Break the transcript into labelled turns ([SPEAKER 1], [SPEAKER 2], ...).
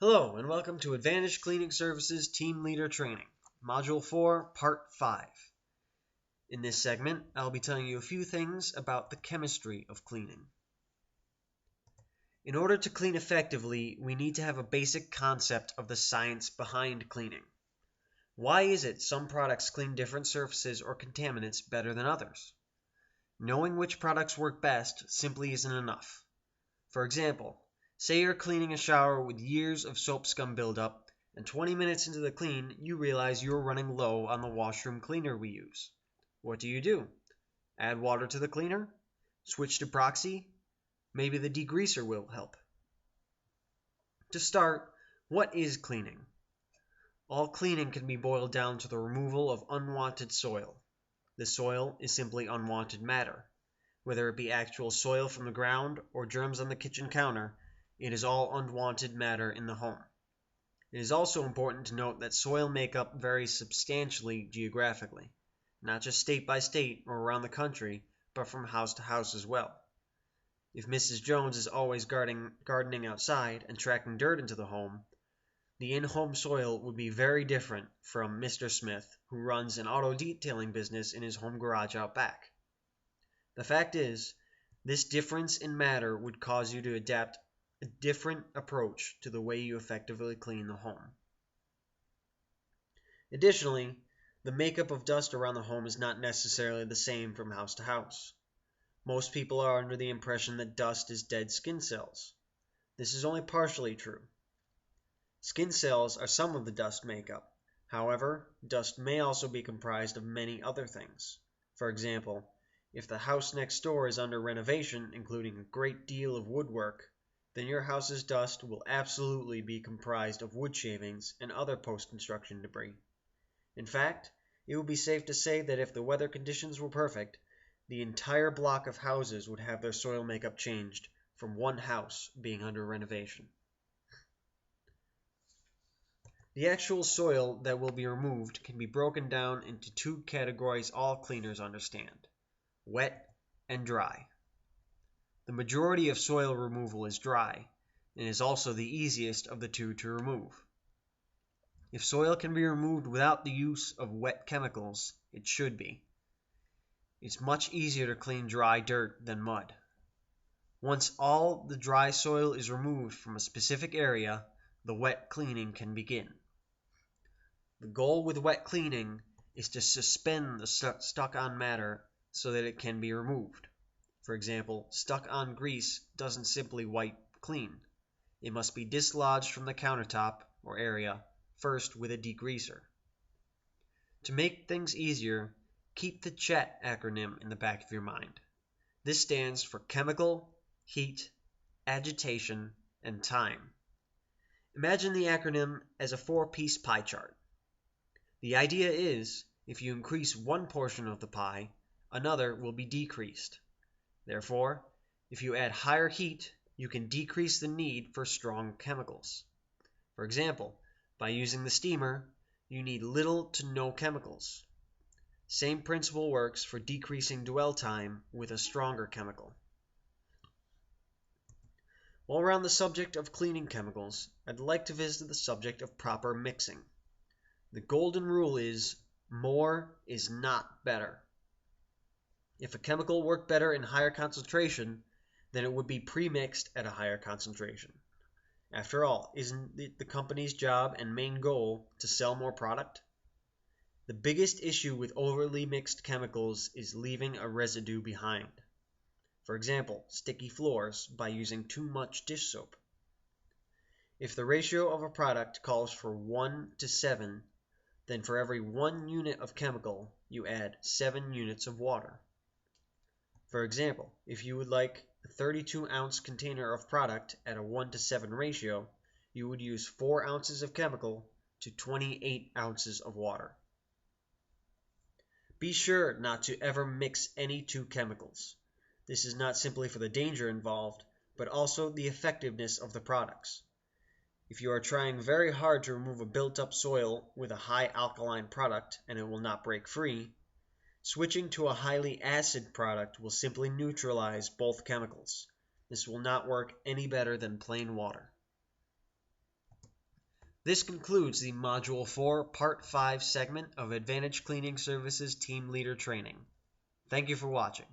[SPEAKER 1] Hello, and welcome to Advantage Cleaning Services Team Leader Training, Module 4, Part 5. In this segment, I'll be telling you a few things about the chemistry of cleaning. In order to clean effectively, we need to have a basic concept of the science behind cleaning. Why is it some products clean different surfaces or contaminants better than others? Knowing which products work best simply isn't enough. For example, say you're cleaning a shower with years of soap scum buildup, and 20 minutes into the clean, you realize you're running low on the washroom cleaner we use. What do? Add water to the cleaner? Switch to proxy? Maybe the degreaser will help. To start, what is cleaning? All cleaning can be boiled down to the removal of unwanted soil. The soil is simply unwanted matter. Whether it be actual soil from the ground or germs on the kitchen counter, it is all unwanted matter in the home. It is also important to note that soil makeup varies substantially geographically, not just state by state or around the country, but from house to house as well. If Mrs. Jones is always gardening outside and tracking dirt into the home, the in-home soil would be very different from Mr. Smith, who runs an auto detailing business in his home garage out back. The fact is, this difference in matter would cause you to adapt a different approach to the way you effectively clean the home. Additionally, the makeup of dust around the home is not necessarily the same from house to house. Most people are under the impression that dust is dead skin cells. This is only partially true. Skin cells are some of the dust makeup. However, dust may also be comprised of many other things. For example, if the house next door is under renovation, including a great deal of woodwork, then your house's dust will absolutely be comprised of wood shavings and other post-construction debris. In fact, it would be safe to say that if the weather conditions were perfect, the entire block of houses would have their soil makeup changed from one house being under renovation. The actual soil that will be removed can be broken down into two categories all cleaners understand: wet and dry. The majority of soil removal is dry, and is also the easiest of the two to remove. If soil can be removed without the use of wet chemicals, it should be. It's much easier to clean dry dirt than mud. Once all the dry soil is removed from a specific area, the wet cleaning can begin. The goal with wet cleaning is to suspend the stuck-on matter so that it can be removed. For example, stuck-on grease doesn't simply wipe clean. It must be dislodged from the countertop or area first with a degreaser. To make things easier, keep the CHAT acronym in the back of your mind. This stands for chemical, heat, agitation, and time. Imagine the acronym as a 4-piece pie chart. The idea is, if you increase one portion of the pie, another will be decreased. Therefore, if you add higher heat, you can decrease the need for strong chemicals. For example, by using the steamer, you need little to no chemicals. Same principle works for decreasing dwell time with a stronger chemical. While we're on the subject of cleaning chemicals, I'd like to visit the subject of proper mixing. The golden rule is, more is not better. If a chemical worked better in higher concentration, then it would be pre-mixed at a higher concentration. After all, isn't it the company's job and main goal to sell more product? The biggest issue with overly mixed chemicals is leaving a residue behind. For example, sticky floors by using too much dish soap. If the ratio of a product calls for 1 to 7, then for every 1 unit of chemical, you add 7 units of water. For example, if you would like a 32-ounce container of product at a 1 to 7 ratio, you would use 4 ounces of chemical to 28 ounces of water. Be sure not to ever mix any two chemicals. This is not simply for the danger involved, but also the effectiveness of the products. If you are trying very hard to remove a built-up soil with a high alkaline product and it will not break free, switching to a highly acid product will simply neutralize both chemicals. This will not work any better than plain water. This concludes the Module 4, Part 5 segment of Advantage Cleaning Services Team Leader Training. Thank you for watching.